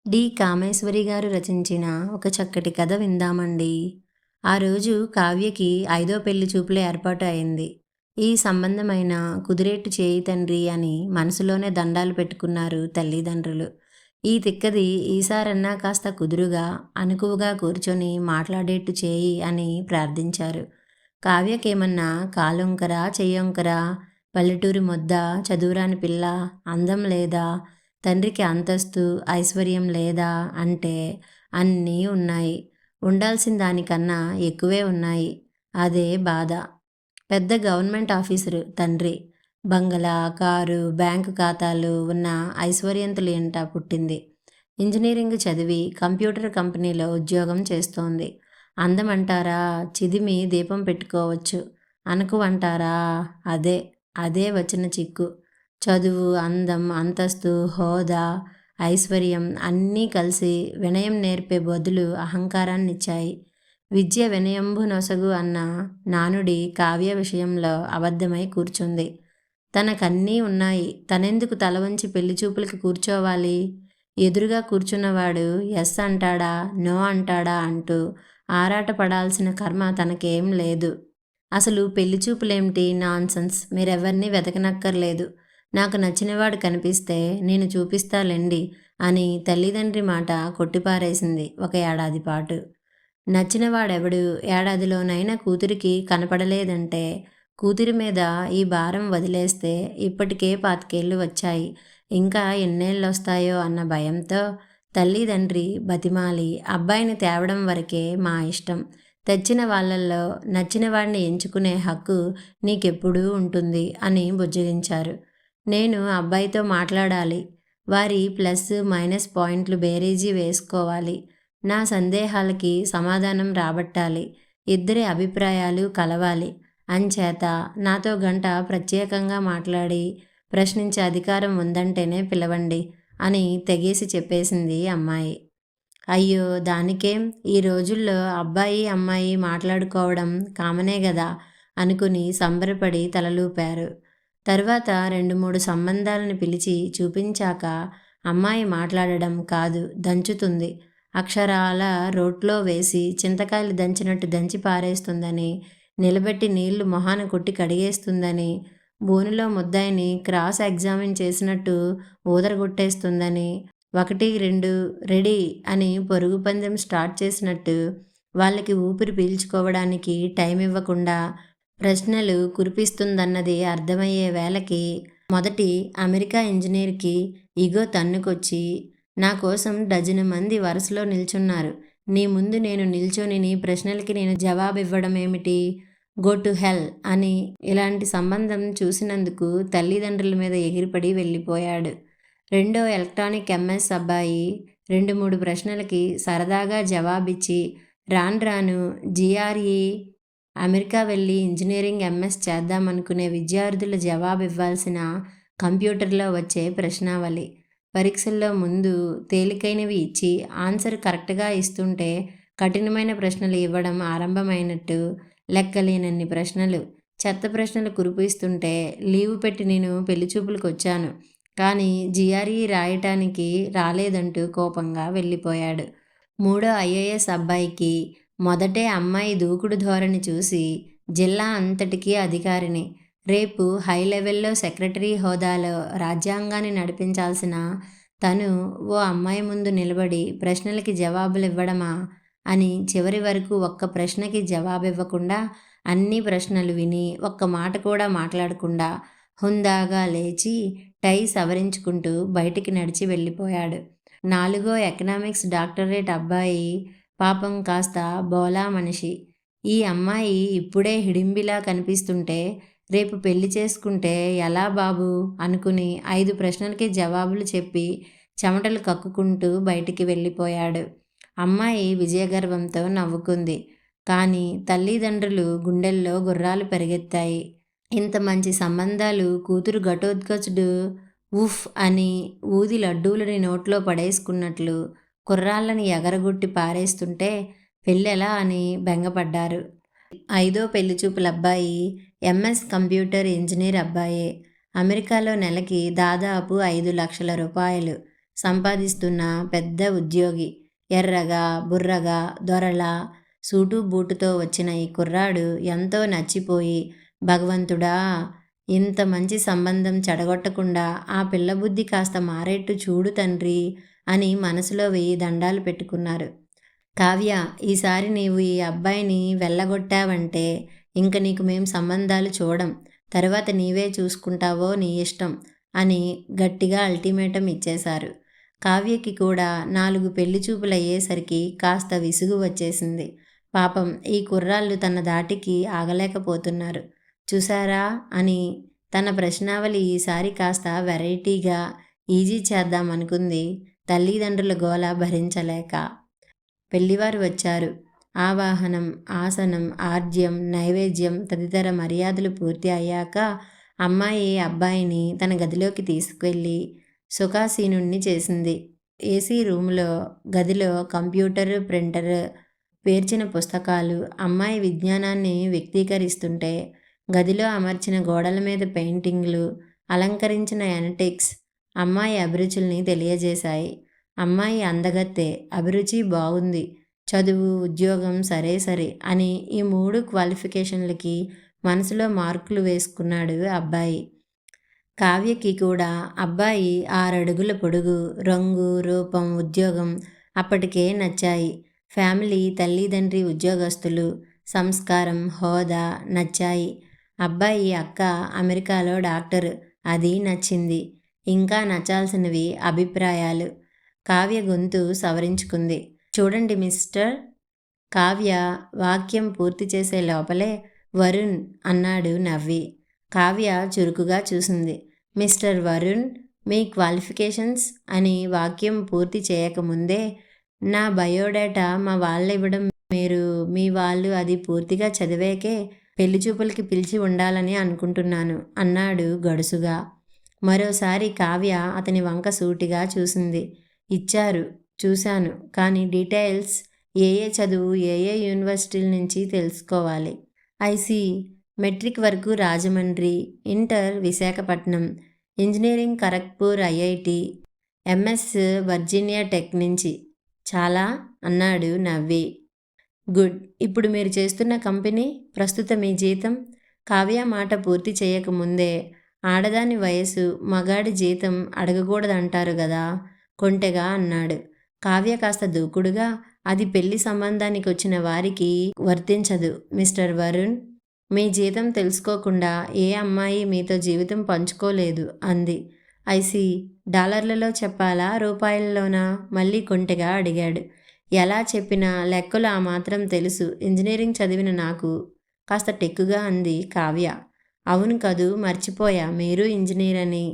D. Kameshwari గారు రచించిన ఒక చక్కటి కథ విందామండి. ఆ రోజు కావ్యకి 5వ పెళ్లి చూపుల ఏర్పాటు అయింది. ఈ సంబంధమైన కుదిరేట్టు చేయి తండ్రి అని మనసులోనే దండాలు పెట్టుకున్నారు తల్లిదండ్రులు. ఈ తిక్కది ఈసారన్నా కాస్త కుదురుగా, అణకువగా కూర్చొని మాట్లాడేట్టు చేయి అని ప్రార్థించారు. కావ్యకేమన్నా కాలొంకరా, చెయ్యొంకరా, పల్లెటూరి మొద్ద, చదువురాని పిల్ల, అందం లేదా, తండ్రికి అంతస్తు, ఐశ్వర్యం లేదా అంటే అన్నీ ఉన్నాయి. ఉండాల్సిన దానికన్నా ఎక్కువే ఉన్నాయి. అదే బాధ. పెద్ద గవర్నమెంట్ ఆఫీసరు తండ్రి. బంగళా, కారు, బ్యాంకు ఖాతాలు ఉన్న ఐశ్వర్యంతులు ఇంట పుట్టింది. ఇంజనీరింగ్ చదివి కంప్యూటర్ కంపెనీలో ఉద్యోగం చేస్తోంది. అందమంటారా, చిదిమి దీపం పెట్టుకోవచ్చు. అనకువంటారా, అదే అదే వచ్చిన చిక్కు. చదువు, అందం, అంతస్తు, హోదా, ఐశ్వర్యం అన్నీ కలిసి వినయం నేర్పే బదులు అహంకారాన్నిచ్చాయి. విద్య వినయంబు నొసగు అన్న నానుడి కావ్య విషయంలో అబద్ధమై కూర్చుంది. తనకన్నీ ఉన్నాయి, తనెందుకు తల వంచి పెళ్లిచూపులకి కూర్చోవాలి? ఎదురుగా కూర్చున్నవాడు ఎస్ అంటాడా, నో అంటాడా అంటూ ఆరాటపడాల్సిన కర్మ తనకేం లేదు. అసలు పెళ్లిచూపులేమిటి, నాన్సెన్స్, మీరెవరినీ వెతకనక్కర్లేదు. నాకు నచ్చినవాడు కనిపిస్తే నేను చూపిస్తాలెండి అని తల్లిదండ్రి మాట కొట్టిపారేసింది ఒక ఏడాది పాటు. నచ్చినవాడెవడు ఏడాదిలోనైనా కూతురికి కనపడలేదంటే కూతురి మీద ఈ భారం వదిలేస్తే ఇప్పటికే 25 వచ్చాయి, ఇంకా ఎన్నేళ్ళొస్తాయో అన్న భయంతో తల్లిదండ్రి బతిమాలి అబ్బాయిని తేవడం వరకే మా ఇష్టం, తెచ్చిన వాళ్ళల్లో నచ్చిన వాడిని ఎంచుకునే హక్కు నీకెప్పుడూ ఉంటుంది అని బుజ్జగించారు. నేను అబ్బాయితో మాట్లాడాలి, వారి ప్లస్ మైనస్ పాయింట్లు బేరీజీ వేసుకోవాలి, నా సందేహాలకి సమాధానం రాబట్టాలి, ఇద్దరి అభిప్రాయాలు కలవాలి, అంచేత నాతో గంట ప్రత్యేకంగా మాట్లాడి ప్రశ్నించే అధికారం ఉందంటేనే పిలవండి అని తెగేసి చెప్పేసింది అమ్మాయి. అయ్యో దానికేం, ఈ రోజుల్లో అబ్బాయి అమ్మాయి మాట్లాడుకోవడం కామనే గదా అనుకుని సంబరపడి తలలూపారు. తరువాత 2-3 సంబంధాలను పిలిచి చూపించాక అమ్మాయి మాట్లాడడం కాదు, దంచుతుంది. అక్షరాల రోట్లో వేసి చింతకాయలు దంచినట్టు దంచి పారేస్తుందని, నిలబెట్టి నీళ్లు మొహాన కొట్టి కడిగేస్తుందని, బోనులో ముద్దాయిని క్రాస్ ఎగ్జామిన్ చేసినట్టు ఊదరగొట్టేస్తుందని, 1-2 రెడీ అని పరుగు పందెం స్టార్ట్ చేసినట్టు వాళ్ళకి ఊపిరి పీల్చుకోవడానికి టైం ఇవ్వకుండా ప్రశ్నలు కురిపిస్తుందన్నది అర్థమయ్యే వేళకి మొదటి అమెరికా ఇంజనీర్కి ఇగో తన్నుకొచ్చి, నా కోసం డజను మంది వరుసలో నిల్చున్నారు, నీ ముందు నేను నిల్చొని నీ ప్రశ్నలకి నేను జవాబివ్వడమేమిటి, గో టు హెల్ అని ఇలాంటి సంబంధం చూసినందుకు తల్లిదండ్రుల మీద ఎగిరిపడి వెళ్ళిపోయాడు. రెండో ఎలక్ట్రానిక్ ఎంఎస్ అబ్బాయి 2-3 ప్రశ్నలకి సరదాగా జవాబిచ్చి రాను జిఆర్ఈ అమెరికా వెళ్ళి ఇంజనీరింగ్ ఎంఎస్ చేద్దామనుకునే విద్యార్థుల జవాబివ్వాల్సిన కంప్యూటర్లో వచ్చే ప్రశ్నావళి. పరీక్షల్లో ముందు తేలికైనవి ఇచ్చి ఆన్సర్ కరెక్ట్గా ఇస్తుంటే కఠినమైన ప్రశ్నలు ఇవ్వడం ఆరంభమైనట్టు లెక్కలేనన్ని ప్రశ్నలు, చెత్త ప్రశ్నలు కురిపిస్తుంటే లీవు పెట్టి నేను పెళ్లిచూపులకు వచ్చాను, కానీ జిఆర్ఈ రాయటానికి రాలేదంటూ కోపంగా వెళ్ళిపోయాడు. మూడో ఐఏఎస్ అబ్బాయికి మొదటే అమ్మాయి దూకుడు ధోరణి చూసి జిల్లా అంతటికీ అధికారిని, రేపు హై లెవెల్లో సెక్రటరీ హోదాలో రాజ్యాంగాన్ని నడిపించాల్సిన తను ఓ అమ్మాయి ముందు నిలబడి ప్రశ్నలకి జవాబులు ఇవ్వడమా అని చివరి వరకు ఒక్క ప్రశ్నకి జవాబివ్వకుండా అన్ని ప్రశ్నలు విని ఒక్క మాట కూడా మాట్లాడకుండా హుందాగా లేచి టై సవరించుకుంటూ బయటికి నడిచి వెళ్ళిపోయాడు. 4గో ఎకనామిక్స్ డాక్టరేట్ అబ్బాయి పాపం కాస్త బోలా మనిషి. ఈ అమ్మాయి ఇప్పుడే హిడింబిలా కనిపిస్తుంటే రేపు పెళ్లి చేసుకుంటే ఎలా బాబు అనుకుని 5 ప్రశ్నలకి జవాబులు చెప్పి చెమటలు కక్కుకుంటూ బయటికి వెళ్ళిపోయాడు. అమ్మాయి విజయగర్వంతో నవ్వుకుంది. కానీ తల్లిదండ్రులు గుండెల్లో గుర్రాలు పరిగెత్తాయి. ఇంత మంచి సంబంధాలు కూతురు ఘటోత్కచుడు ఉఫ్ అని ఊది లడ్డూలని నోట్లో పడేసుకున్నట్లు కుర్రాళ్ళని ఎగరగొట్టి పారేస్తుంటే పెళ్ళెలా అని బెంగపడ్డారు. 5వ పెళ్లిచూపులబ్బాయి ఎంఎస్ కంప్యూటర్ ఇంజనీర్ అబ్బాయే. అమెరికాలో నెలకి దాదాపు 5 లక్షల రూపాయలు సంపాదిస్తున్న పెద్ద ఉద్యోగి. ఎర్రగా, బుర్రగా, దొరలా, సూటు బూటుతో వచ్చిన ఈ కుర్రాడు ఎంతో నచ్చిపోయి, భగవంతుడా! ఇంత మంచి సంబంధం చెడగొట్టకుండా ఆ పిల్ల బుద్ధి కాస్త మారేట్టు చూడు తండ్రి అని మనసులో 1000 దండాలు పెట్టుకున్నారు. కావ్య, ఈసారి నీవు ఈ అబ్బాయిని వెళ్ళగొట్టావంటే ఇంక నీకు మేం సంబంధాలు చూడం. తరువాత నీవే చూసుకుంటావో నీ ఇష్టం అని గట్టిగా అల్టిమేటం ఇచ్చేశారు. కావ్యకి కూడా 4 పెళ్లి చూపులయ్యేసరికి కాస్త విసుగు వచ్చేసింది. పాపం ఈ కుర్రాళ్ళు తన దాటికి ఆగలేకపోతున్నారు. చూశారా అని తన ప్రశ్నావళి ఈసారి కాస్త వెరైటీగా ఈజీ చేద్దామనుకుంది, తల్లిదండ్రుల గోల భరించలేక. పెళ్లివారు వచ్చారు. ఆవాహనం, ఆసనం, ఆర్జ్యం, నైవేద్యం తదితర మర్యాదలు పూర్తి అయ్యాక అమ్మాయి అబ్బాయిని తన గదిలోకి తీసుకెళ్ళి సుఖాసీనుణ్ణి చేసింది. ఏసీ రూములో, గదిలో కంప్యూటర్, ప్రింటర్, పేర్చిన పుస్తకాలు అమ్మాయి విజ్ఞానాన్ని వ్యక్తీకరిస్తుంటే, గదిలో అమర్చిన గోడల మీద పెయింటింగ్లు, అలంకరించిన ఎనటిక్స్ అమ్మాయి అభిరుచుల్ని తెలియజేశాయి. అమ్మాయి అందగత్తె, అభిరుచి బాగుంది, చదువు, ఉద్యోగం సరే సరే అని ఈ 3 క్వాలిఫికేషన్లకి మనసులో మార్కులు వేసుకున్నాడు అబ్బాయి. కావ్యకి కూడా అబ్బాయి 6 అడుగుల పొడుగు, రంగు, రూపం, ఉద్యోగం అప్పటికే నచ్చాయి. ఫ్యామిలీ, తల్లిదండ్రి ఉద్యోగస్తులు, సంస్కారం, హోదా నచ్చాయి. అబ్బాయి అక్క అమెరికాలో డాక్టరు, అది నచ్చింది. ఇంకా నచ్చాల్సినవి అభిప్రాయాలు. కావ్య గొంతు సవరించుకుంది. చూడండి మిస్టర్. కావ్య వాక్యం పూర్తి చేసే లోపలే వరుణ్ అన్నాడు నవ్వి. కావ్య చురుకుగా చూసింది. మిస్టర్ వరుణ్, మీ క్వాలిఫికేషన్స్ అని వాక్యం పూర్తి చేయకముందే, నా బయోడేటా మా వాళ్ళివ్వడం, మీరు మీ వాళ్ళు అది పూర్తిగా చదివాకే పెళ్లిచూపులకి పిలిచి ఉండాలని అనుకుంటున్నాను అన్నాడు గడుసుగా. మరోసారి కావ్య అతని వంక సూటిగా చూసింది. ఇచ్చారు, చూశాను. కానీ డీటెయిల్స్, ఏ చదువు, ఏ యూనివర్సిటీల నుంచి తెలుసుకోవాలి. ఐసీ. మెట్రిక్ వరకు Rajahmundry, inter Visakhapatnam, engineering Kharagpur IIT, MS Virginia tech నుంచి. చాలా అన్నాడు నవ్వి. గుడ్. ఇప్పుడు మీరు చేస్తున్న కంపెనీ, ప్రస్తుత మీ జీతం? కావ్య మాట పూర్తి చేయకముందే, ఆడదాని వయసు, మగాడి జీతం అడగకూడదంటారు గదా కొంటెగా అన్నాడు. కావ్య కాస్త దూకుడుగా, అది పెళ్లి సంబంధానికి వచ్చిన వారికి వర్తించదు మిస్టర్ వరుణ్. మీ జీతం తెలుసుకోకుండా ఏ అమ్మాయి మీతో జీవితం పంచుకోలేదు అంది. ఐసీ. డాలర్లలో చెప్పాలా, రూపాయలలోనా? మళ్ళీ కొంటెగా అడిగాడు. ఎలా చెప్పినా లెక్కలు ఆ మాత్రం తెలుసు ఇంజనీరింగ్ చదివిన నాకు, కాస్త టెక్కుగా అంది కావ్య. అవును కదూ, మర్చిపోయా, మీరు ఇంజనీర్ అని.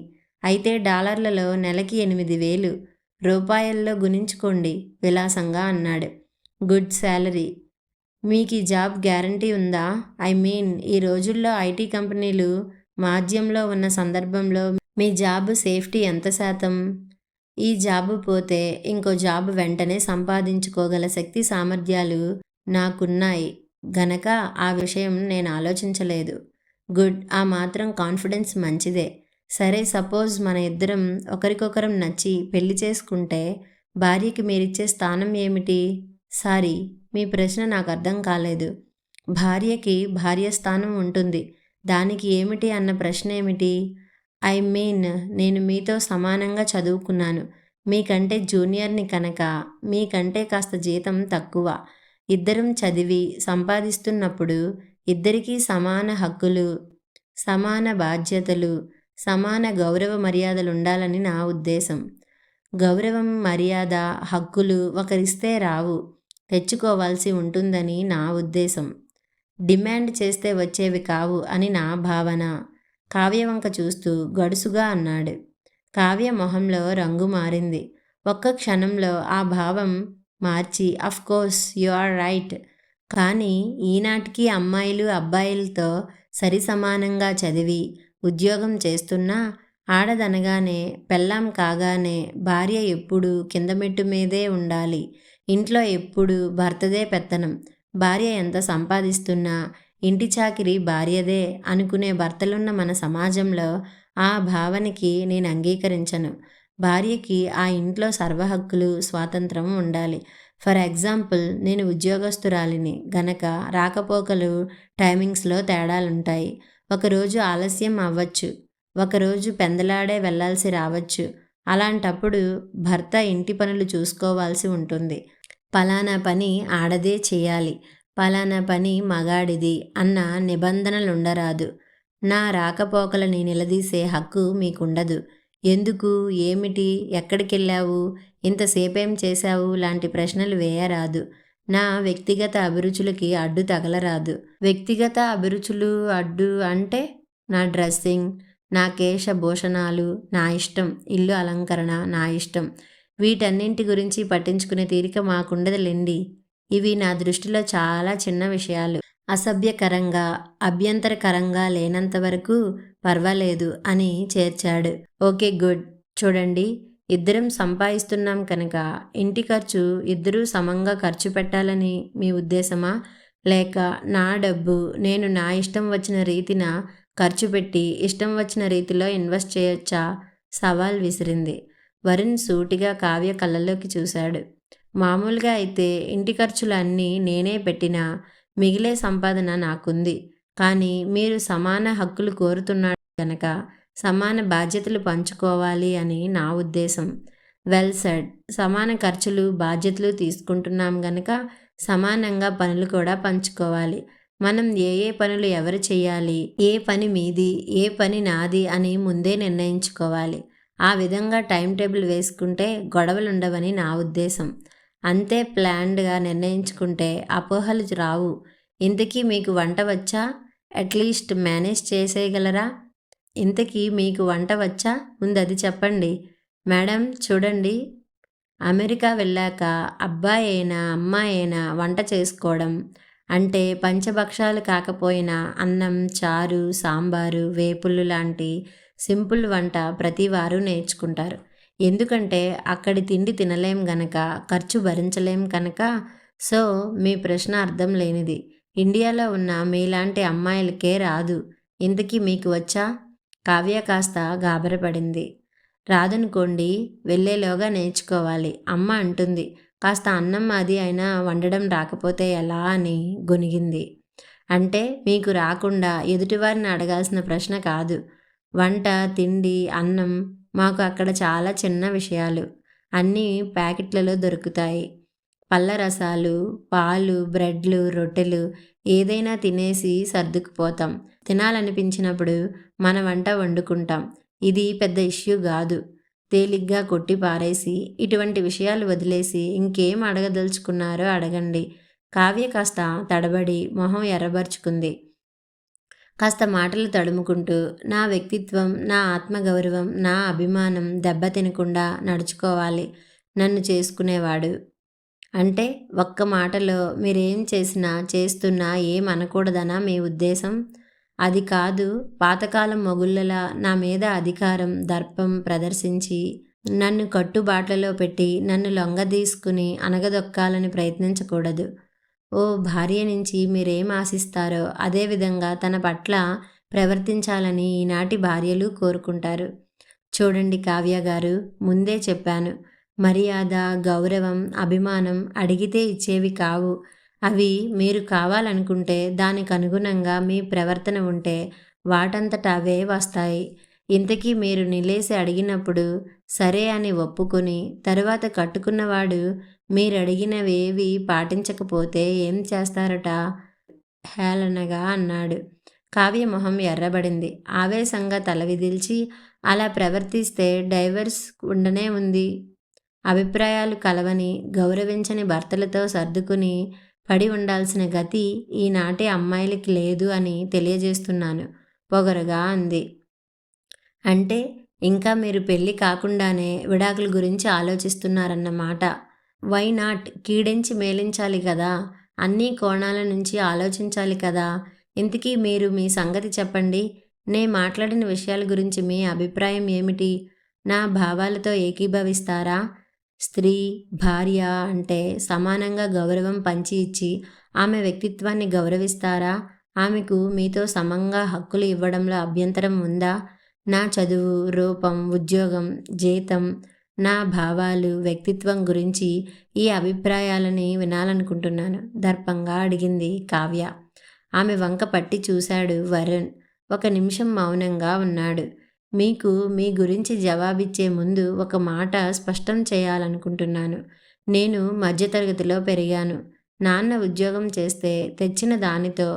అయితే డాలర్లలో నెలకి 8,000, రూపాయల్లో గుణించుకోండి విలాసంగా అన్నాడు. Good salary. మీకు ఈ జాబ్ గ్యారంటీ ఉందా? ఐ మీన్, ఈ రోజుల్లో ఐటీ కంపెనీలు మాధ్యంలో ఉన్న సందర్భంలో మీ జాబ్ సేఫ్టీ ఎంత శాతం? ఈ జాబు పోతే ఇంకో జాబ్ వెంటనే సంపాదించుకోగల శక్తి సామర్థ్యాలు నాకున్నాయి గనక ఆ విషయం నేను ఆలోచించలేదు. గుడ్. ఆ మాత్రం కాన్ఫిడెన్స్ మంచిదే. సరే, సపోజ్ మన ఇద్దరం ఒకరికొకరం నచ్చి పెళ్లి చేసుకుంటే భార్యకి మీరిచ్చే స్థానం ఏమిటి? సారీ, మీ ప్రశ్న నాకు అర్థం కాలేదు. భార్యకి భార్య స్థానం ఉంటుంది, దానికి ఏమిటి అన్న ప్రశ్న ఏమిటి? ఐ మీన్, నేను మీతో సమానంగా చదువుకున్నాను, మీకంటే జూనియర్ని కనుక మీకంటే కాస్త జీతం తక్కువ. ఇద్దరం చదివి సంపాదిస్తున్నప్పుడు ఇద్దరికీ సమాన హక్కులు, సమాన బాధ్యతలు, సమాన గౌరవ మర్యాదలు ఉండాలని నా ఉద్దేశం. గౌరవం, మర్యాద, హక్కులు ఒకరిస్తే రావు, తెచ్చుకోవాల్సి ఉంటుందని నా ఉద్దేశం. డిమాండ్ చేస్తే వచ్చేవి కావు అని నా భావన. కావ్య వంక చూస్తూ గడుసుగా అన్నాడు. కావ్య మొహంలో రంగు మారింది. ఒక్క క్షణంలో ఆ భావం మార్చి, అఫ్కోర్స్ యు ఆర్ రైట్, కానీ ఈనాటికి అమ్మాయిలు అబ్బాయిలతో సరి సమానంగా చదివి ఉద్యోగం చేస్తున్నా, ఆడదనగానే, పెళ్ళాం కాగానే భార్య ఎప్పుడూ కింద మెట్టు మీదే ఉండాలి, ఇంట్లో ఎప్పుడు భర్తదే పెత్తనం, భార్య ఎంత సంపాదిస్తున్నా ఇంటి చాకిరి భార్యదే అనుకునే భర్తలున్న మన సమాజంలో ఆ భావనకి నేను అంగీకరించను. భార్యకి ఆ ఇంట్లో సర్వ హక్కులు, స్వాతంత్రం ఉండాలి. ఫర్ ఎగ్జాంపుల్, నేను ఉద్యోగస్తురాలిని గనక రాకపోకలు, టైమింగ్స్‌లో తేడాలుంటాయి. ఒకరోజు ఆలస్యం అవ్వచ్చు. ఒకరోజు పెందలాడే వెళ్ళాల్సి రావచ్చు. అలాంటప్పుడు భర్త ఇంటి పనులు చూసుకోవాల్సి ఉంటుంది. పలానా పని ఆడదే చేయాలి, పలానా పని మగాడిది అన్న నిబంధనలుండరాదు. నా రాకపోకలని నిలదీసే హక్కు మీకుండదు. ఎందుకు, ఏమిటి, ఎక్కడికెళ్ళావు, ఇంతసేపేం చేశావు లాంటి ప్రశ్నలు వేయరాదు. నా వ్యక్తిగత అభిరుచులకి అడ్డు తగలరాదు. వ్యక్తిగత అభిరుచులు అడ్డు అంటే నా డ్రెస్సింగ్, నా కేశభూషణాలు నా ఇష్టం, ఇల్లు అలంకరణ నా ఇష్టం. వీటన్నింటి గురించి పట్టించుకునే తీరిక మాకుండదులెండి. ఇవి నా దృష్టిలో చాలా చిన్న విషయాలు. అసభ్యకరంగా, అభ్యంతరకరంగా లేనంతవరకు పర్వాలేదు అని చేర్చాడు. Okay, good. చూడండి, ఇద్దరం సంపాదిస్తున్నాం కనుక ఇంటి ఖర్చు ఇద్దరూ సమంగా ఖర్చు పెట్టాలని మీ ఉద్దేశమా? లేక నా డబ్బు నేను నా ఇష్టం వచ్చిన రీతిన ఖర్చు పెట్టి ఇష్టం వచ్చిన రీతిలో ఇన్వెస్ట్ చేయొచ్చా? సవాల్ విసిరింది. వరుణ్ సూటిగా కావ్య కళ్ళలోకి చూశాడు. మామూలుగా అయితే ఇంటి ఖర్చులు అన్నీ నేనే పెట్టినా మిగిలే సంపాదన నాకుంది. కానీ మీరు సమాన హక్కులు కోరుతున్నాడు గనక సమాన బాధ్యతలు పంచుకోవాలి అని నా ఉద్దేశం. Well said. సమాన ఖర్చులు, బాధ్యతలు తీసుకుంటున్నాం గనక సమానంగా పనులు కూడా పంచుకోవాలి. మనం ఏ ఏ పనులు ఎవరు చేయాలి, ఏ పని మీది, ఏ పని నాది అని ముందే నిర్ణయించుకోవాలి. ఆ విధంగా టైం టేబుల్ వేసుకుంటే గొడవలుండవని నా ఉద్దేశం. అంతే ప్లాన్డ్గా నిర్ణయించుకుంటే అపోహలు రావు. ఇంతకీ మీకు వంట వచ్చా? అట్లీస్ట్ మేనేజ్ చేసేయగలరా? ఇంతకీ మీకు వంట వచ్చా? ముందు అది చెప్పండి. మేడం చూడండి, అమెరికా వెళ్ళాక అబ్బాయి అయినా అమ్మాయి అయినా వంట చేసుకోవడం అంటే పంచభక్షాలు కాకపోయినా అన్నం, చారు, సాంబారు, వేపుళ్ళు లాంటి సింపుల్ వంట ప్రతివారు నేర్చుకుంటారు. ఎందుకంటే అక్కడి తిండి తినలేం గనక, ఖర్చు భరించలేం కనుక. సో మీ ప్రశ్న అర్థం లేనిది. ఇండియాలో ఉన్న మీలాంటి అమ్మాయిలకే రాదు. ఇంతకీ మీకు వచ్చా? కావ్య కాస్త గాబరపడింది. రాదనుకోండి, వెళ్ళేలోగా నేర్చుకోవాలి అమ్మ అంటుంది. కాస్త అన్నం అది అయినా వండడం రాకపోతే ఎలా అని గొనిగింది. అంటే మీకు రాకుండా ఎదుటివారిని అడగాల్సిన ప్రశ్న కాదు. వంట, తిండి, అన్నం మాకు అక్కడ చాలా చిన్న విషయాలు. అన్నీ ప్యాకెట్లలో దొరుకుతాయి. పళ్ళ రసాలు, పాలు, బ్రెడ్లు, రొట్టెలు ఏదైనా తినేసి సర్దుకుపోతాం. తినాలనిపించినప్పుడు మన వంట వండుకుంటాం. ఇది పెద్ద ఇష్యూ కాదు. తేలిగ్గా కొట్టి పారేసి ఇటువంటి విషయాలు వదిలేసి ఇంకేం అడగదలుచుకున్నారో అడగండి. కావ్య కాస్త తడబడి మొహం ఎర్రబరుచుకుంది. కాస్త మాటలు తడుముకుంటూ, నా వ్యక్తిత్వం, నా ఆత్మగౌరవం, నా అభిమానం దెబ్బతినకుండా నడుచుకోవాలి నన్ను చేసుకునేవాడు. అంటే ఒక్క మాటలో మీరేం చేసినా చేస్తున్నా ఏమనకూడదనా మీ ఉద్దేశం? అది కాదు. పాతకాలం మొగుళ్ళలా నా మీద అధికారం, దర్పం ప్రదర్శించి నన్ను కట్టుబాట్లలో పెట్టి నన్ను లొంగదీసుకుని అణగదొక్కాలని ప్రయత్నించకూడదు. ఓ భార్య నుంచి మీరేం ఆశిస్తారో అదేవిధంగా తన పట్ల ప్రవర్తించాలని ఈనాటి భార్యలు కోరుకుంటారు. చూడండి కావ్య గారు, ముందే చెప్పాను, మర్యాద, గౌరవం, అభిమానం అడిగితే ఇచ్చేవి కావు. అవి మీరు కావాలనుకుంటే దానికి అనుగుణంగా మీ ప్రవర్తన ఉంటే వాటంతట అవే వస్తాయి. ఇంతకీ మీరు నిలేసి అడిగినప్పుడు సరే అని ఒప్పుకొని తరువాత కట్టుకున్నవాడు మీరడిగినవేవి పాటించకపోతే ఏం చేస్తారట? హేళనగా అన్నాడు. కావ్య మొహం ఎర్రబడింది. ఆవేశంగా తల విదిల్చి, అలా ప్రవర్తిస్తే డైవర్స్ ఉండనే ఉంది. అభిప్రాయాలు కలవని, గౌరవించని భర్తలతో సర్దుకుని పడి ఉండాల్సిన గతి ఈనాటి అమ్మాయిలకి లేదు అని తెలియజేస్తున్నాను పొగరుగా అంది. అంటే ఇంకా మీరు పెళ్ళి కాకుండానే విడాకుల గురించి ఆలోచిస్తున్నారన్నమాట. Why not? కీడించి మేలించాలి కదా, అన్ని కోణాల నుంచి ఆలోచించాలి కదా. ఇంతకీ మీరు మీ సంగతి చెప్పండి. నే మాట్లాడిన విషయాల గురించి మీ అభిప్రాయం ఏమిటి? నా భావాలతో ఏకీభవిస్తారా? స్త్రీ, భార్య అంటే సమానంగా గౌరవం పంచి ఇచ్చి ఆమె వ్యక్తిత్వాన్ని గౌరవిస్తారా? ఆమెకు మీతో సమంగా హక్కులు ఇవ్వడంలో అభ్యంతరం ఉందా? నా చదువు, రూపం, ఉద్యోగం, జీతం, నా భావాలు, వ్యక్తిత్వం గురించి ఈ అభిప్రాయాలని వినాలనుకుంటున్నాను దర్పంగా అడిగింది కావ్య. ఆమె వంక పట్టి చూశాడు వరుణ్. ఒక నిమిషం మౌనంగా ఉన్నాడు. మీకు మీ గురించి జవాబిచ్చే ముందు ఒక మాట స్పష్టం చేయాలనుకుంటున్నాను. నేను మధ్యతరగతిలో పెరిగాను. నాన్న ఉద్యోగం చేస్తే తెచ్చిన దానితో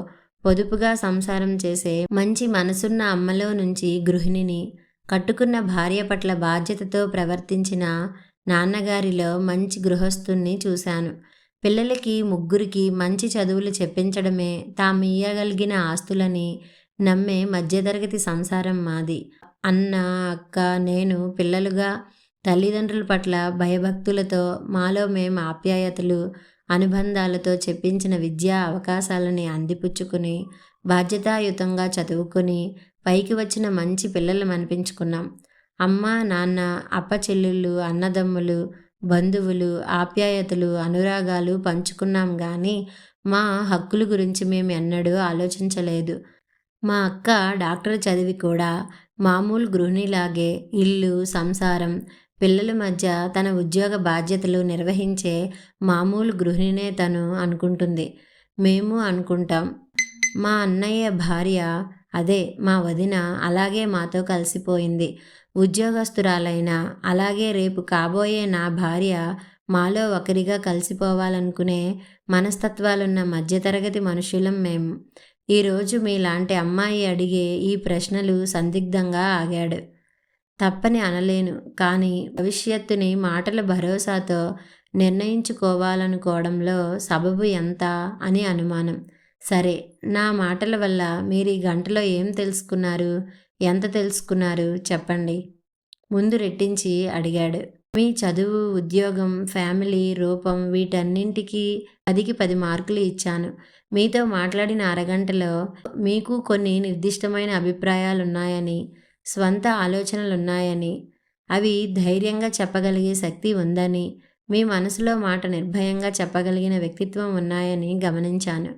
పొదుపుగా సంసారం చేసే మంచి మనసున్న అమ్మలో నుంచి గృహిణిని, కట్టుకున్న భార్య పట్ల బాధ్యతతో ప్రవర్తించిన నాన్నగారిలో మంచి గృహస్థుణ్ణి చూశాను. పిల్లలకి ముగ్గురికి మంచి చదువులు చెప్పించడమే తామియ్యగలిగిన ఆస్తులని నమ్మే మధ్యతరగతి సంసారం మాది. అన్న, అక్క, నేను పిల్లలుగా తల్లిదండ్రుల పట్ల భయభక్తులతో మాలో మేం ఆప్యాయతలు, అనుబంధాలతో చెప్పించిన విద్యా అవకాశాలని అందిపుచ్చుకుని బాధ్యతాయుతంగా చదువుకొని పైకి వచ్చిన మంచి పిల్లలు అనిపించుకున్నాం. అమ్మ, నాన్న, అప్ప చెల్లెళ్ళు, అన్నదమ్ములు, బంధువులు, ఆప్యాయతలు, అనురాగాలు పంచుకున్నాం గాని మా హక్కుల గురించి మేము ఎన్నడూ ఆలోచించలేదు. మా అక్క డాక్టర్ చదివి కూడా మామూలు గృహిణిలాగే ఇల్లు, సంసారం, పిల్లల మధ్య తన ఉద్యోగ బాధ్యతలు నిర్వహించే మామూలు గృహిణినే తను అనుకుంటుంది. మేము అనుకుంటాం. మా అన్నయ్య భార్య, అదే మా వదిన అలాగే మాతో కలిసిపోయింది. ఉద్యోగస్తురాలైనా అలాగే రేపు కాబోయే నా భార్య మాలో ఒకరిగా కలిసిపోవాలనుకునే మనస్తత్వాలున్న మధ్యతరగతి మనుషులం మేము. ఈరోజు మీలాంటి అమ్మాయి అడిగే ఈ ప్రశ్నలు సందిగ్ధంగా ఆగాడు. తప్పని అనలేను, కానీ భవిష్యత్తుని మాటల భరోసాతో నిర్ణయించుకోవాలనుకోవడంలో సబబు ఎంత అని అనుమానం. సరే, నా మాటల వల్ల మీరు ఈ గంటలో ఏం తెలుసుకున్నారు, ఎంత తెలుసుకున్నారు చెప్పండి ముందు రెట్టించి అడిగాడు. మీ చదువు, ఉద్యోగం, ఫ్యామిలీ, రూపం వీటన్నింటికీ 10కి 10 మార్కులు ఇచ్చాను. మీతో మాట్లాడిన అరగంటలో మీకు కొన్ని నిర్దిష్టమైన అభిప్రాయాలున్నాయని, స్వంత ఆలోచనలున్నాయని, అవి ధైర్యంగా చెప్పగలిగే శక్తి ఉందని, మీ మనసులో మాట నిర్భయంగా చెప్పగలిగిన వ్యక్తిత్వం ఉన్నాయని గమనించాను.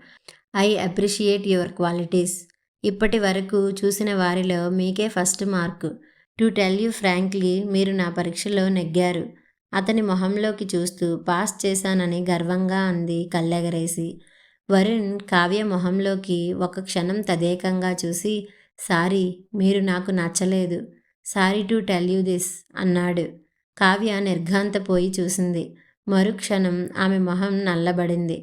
I appreciate your qualities. ఇప్పటి వరకు చూసిన వారిలో మీకే first mark. To tell you frankly, మీరు నా పరీక్షలో నెగ్గారు. అతని మొహంలోకి చూస్తూ పాస్ చేశానని గర్వంగా అంది కళ్ళెగరేసి. వరుణ్ కావ్య మొహంలోకి ఒక క్షణం తదేకంగా చూసి, సారీ, మీరు నాకు నచ్చలేదు. Sorry to tell you this అన్నాడు. కావ్య నిర్ఘాంతపోయి చూసింది. మరుక్షణం ఆమె మొహం నల్లబడింది.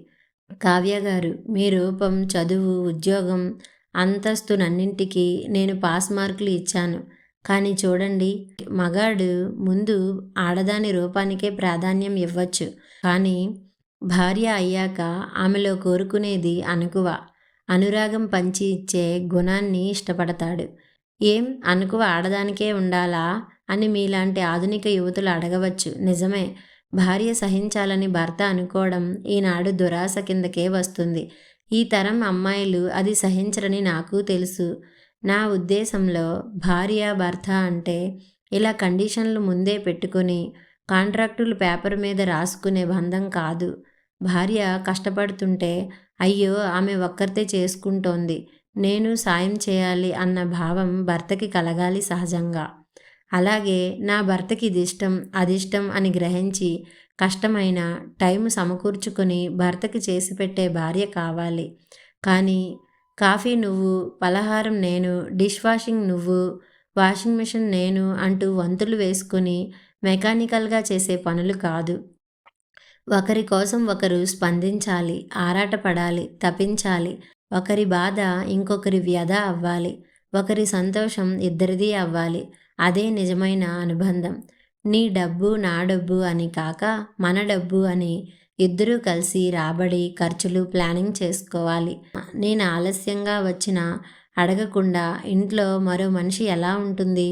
కావ్యగారు, మీ రూపం, చదువు, ఉద్యోగం, అంతస్తునన్నింటికీ నేను పాస్ మార్కులు ఇచ్చాను. కానీ చూడండి, మగాడు ముందు ఆడదాని రూపానికే ప్రాధాన్యం ఇవ్వచ్చు. కానీ భార్య అయ్యాక ఆమెలో కోరుకునేది అణకువ, అనురాగం పంచి ఇచ్చే గుణాన్ని ఇష్టపడతాడు. ఏం అణకువ ఆడదానికే ఉండాలా అని మీలాంటి ఆధునిక యువతులు అడగవచ్చు. నిజమే, భార్య సహించాలని భర్త అనుకోవడం ఈనాడు దురాశ కిందకే వస్తుంది. ఈ తరం అమ్మాయిలు అది సహించరని నాకు తెలుసు. నా ఉద్దేశంలో భార్య, భర్త అంటే ఇలా కండిషన్లు ముందే పెట్టుకొని కాంట్రాక్టులు పేపర్ మీద రాసుకునే బంధం కాదు. భార్య కష్టపడుతుంటే అయ్యో ఆమె ఒక్కరితే చేసుకుంటోంది, నేను సాయం చేయాలి అన్న భావం భర్తకి కలగాలి సహజంగా. అలాగే నా భర్తకి ఇది ఇష్టం, అదిష్టం అని గ్రహించి కష్టమైన టైం సమకూర్చుకొని భర్తకి చేసి పెట్టే భార్య కావాలి. కానీ కాఫీ నువ్వు, పలహారం నేను, డిష్ వాషింగ్ నువ్వు, వాషింగ్ మిషన్ నేను అంటూ వంతులు వేసుకుని మెకానికల్గా చేసే పనులు కాదు. ఒకరి కోసం ఒకరు స్పందించాలి, ఆరాటపడాలి, తపించాలి. ఒకరి బాధ ఇంకొకరి వ్యధ అవ్వాలి. ఒకరి సంతోషం ఇద్దరిది అవ్వాలి. అదే నిజమైన అనుబంధం. నీ డబ్బు నా డబ్బు అని కాక మన డబ్బు అని ఇద్దరూ కలిసి రాబడి, ఖర్చులు ప్లానింగ్ చేసుకోవాలి. నేను ఆలస్యంగా వచ్చినా అడగకుండా ఇంట్లో మరో మనిషి ఎలా ఉంటుంది?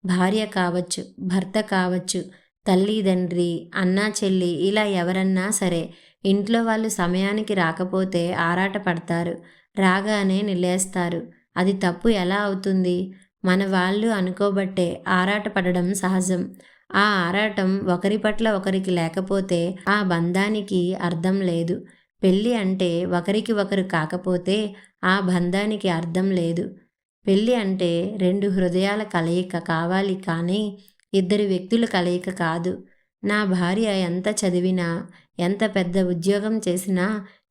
భార్య కావచ్చు, భర్త కావచ్చు, తల్లి, తండ్రి, అన్నా, చెల్లి, ఇలా ఎవరన్నా సరే ఇంట్లో వాళ్ళు సమయానికి రాకపోతే ఆరాట పడతారు, రాగానే నిలేస్తారు. అది తప్పు ఎలా అవుతుంది? మన వాళ్ళు అనుకోబట్టే ఆరాట పడడం సహజం. ఆ ఆరాటం ఒకరి పట్ల ఒకరికి లేకపోతే ఆ బంధానికి అర్థం లేదు. పెళ్ళి అంటే ఒకరికి ఒకరు కాకపోతే ఆ బంధానికి అర్థం లేదు. పెళ్ళి అంటే 2 హృదయాల కలయిక కావాలి కానీ 2 వ్యక్తుల కలయిక కాదు. నా భార్య ఎంత చదివినా, ఎంత పెద్ద ఉద్యోగం చేసినా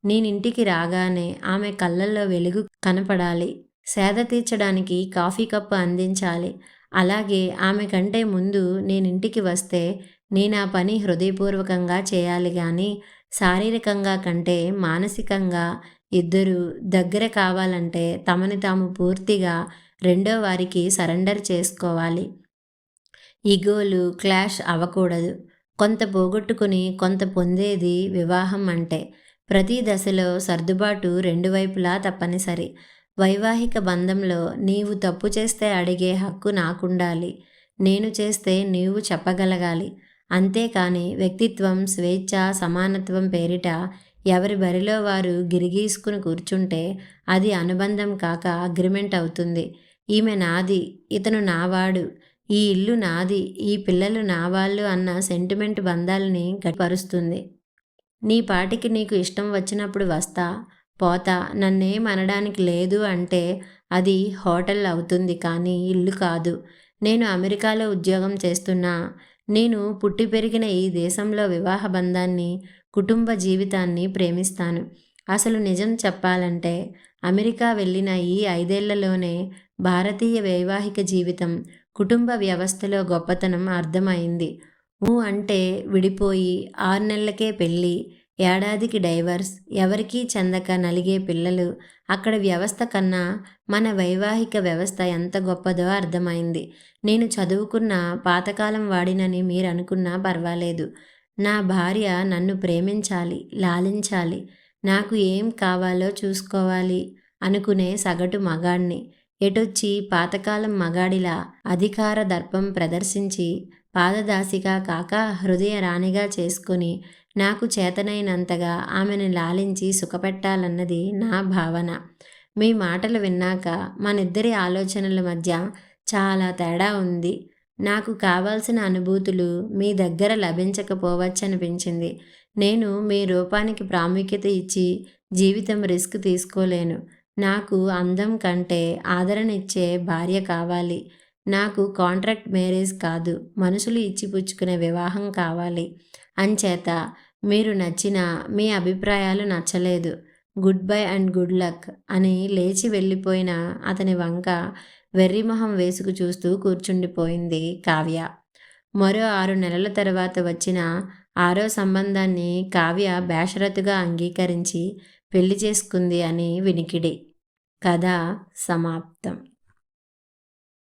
నేనింటికి రాగానే ఆమె కళ్ళల్లో వెలుగు కనపడాలి. సేద తీర్చడానికి కాఫీ కప్పు అందించాలి. అలాగే ఆమె కంటే ముందు నేనింటికి వస్తే నేనా పని హృదయపూర్వకంగా చేయాలి గాని శారీరకంగా కంటే మానసికంగా ఇద్దరూ దగ్గర కావాలంటే తమని తాము పూర్తిగా రెండో వారికి సరెండర్ చేసుకోవాలి. ఈగోలు క్లాష్ అవ్వకూడదు. కొంత పోగొట్టుకుని కొంత పొందేది వివాహం అంటే. ప్రతి దశలో సర్దుబాటు రెండు వైపులా తప్పనిసరి. వైవాహిక బంధంలో నీవు తప్పు చేస్తే అడిగే హక్కు నాకుండాలి. నేను చేస్తే నీవు చెప్పగలగాలి. అంతేకాని వ్యక్తిత్వం, స్వేచ్ఛ, సమానత్వం పేరిట ఎవరి బరిలో వారు గిరిగీసుకుని కూర్చుంటే అది అనుబంధం కాక అగ్రిమెంట్ అవుతుంది. ఈమె నాది, ఇతను నావాడు, ఈ ఇల్లు నాది, ఈ పిల్లలు నావాళ్ళు అన్న సెంటిమెంట్ బంధాలని గట్టిపరుస్తుంది. నీ పాటికి నీకు ఇష్టం వచ్చినప్పుడు వస్తా, పోతా, నన్నేం అనడానికి లేదు అంటే అది హోటల్ అవుతుంది కానీ ఇల్లు కాదు. నేను అమెరికాలో ఉద్యోగం చేస్తున్నా, నేను పుట్టి పెరిగిన ఈ దేశంలో వివాహ బంధాన్ని, కుటుంబ జీవితాన్ని ప్రేమిస్తాను. అసలు నిజం చెప్పాలంటే అమెరికా వెళ్ళిన ఈ 5 ఏళ్లలోనే భారతీయ వైవాహిక జీవితం, కుటుంబ వ్యవస్థలో గొప్పతనం అర్థమైంది. అంటే విడిపోయి 6 నెలలకే పెళ్ళి, ఏడాదికి డైవర్స్, ఎవరికీ చెందక నలిగే పిల్లలు. అక్కడ వ్యవస్థ కన్నా మన వైవాహిక వ్యవస్థ ఎంత గొప్పదో అర్థమైంది. నేను చదువుకున్న పాతకాలం వాడినని మీరు అనుకున్నా పర్వాలేదు. నా భార్య నన్ను ప్రేమించాలి, లాలించాలి, నాకు ఏం కావాలో చూసుకోవాలి అనుకునే సగటు మగాణ్ణి. ఎటొచ్చి పాతకాలం మగాడిలా అధికార దర్పం ప్రదర్శించి పాదదాసిగా కాక హృదయ రాణిగా చేసుకుని నాకు చేతనైనంతగా ఆమెను లాలించి సుఖపెట్టాలన్నది నా భావన. మీ మాటలు విన్నాక మనిద్దరి ఆలోచనల మధ్య చాలా తేడా ఉంది. నాకు కావాల్సిన అనుభూతులు మీ దగ్గర లభించకపోవచ్చనిపించింది. నేను మీ రూపానికి ప్రాముఖ్యత ఇచ్చి జీవితం రిస్క్ తీసుకోలేను. నాకు అందం కంటే ఆదరణ ఇచ్చే భార్య కావాలి. నాకు కాంట్రాక్ట్ మ్యారేజ్ కాదు, మనుషులు ఇచ్చిపుచ్చుకునే వివాహం కావాలి. అంచేత మీరు నచ్చినా మీ అభిప్రాయాలు నచ్చలేదు, good bye and good luck అని లేచి వెళ్ళిపోయిన అతని వంక వెర్రిమొహం వేసుకు చూస్తూ కూర్చుండిపోయింది కావ్య. మరో 6 నెలల తర్వాత వచ్చిన 6వ సంబంధాన్ని కావ్య బేషరతుగా అంగీకరించి పెళ్లి చేసుకుంది అని వినికిడి. కథ సమాప్తం.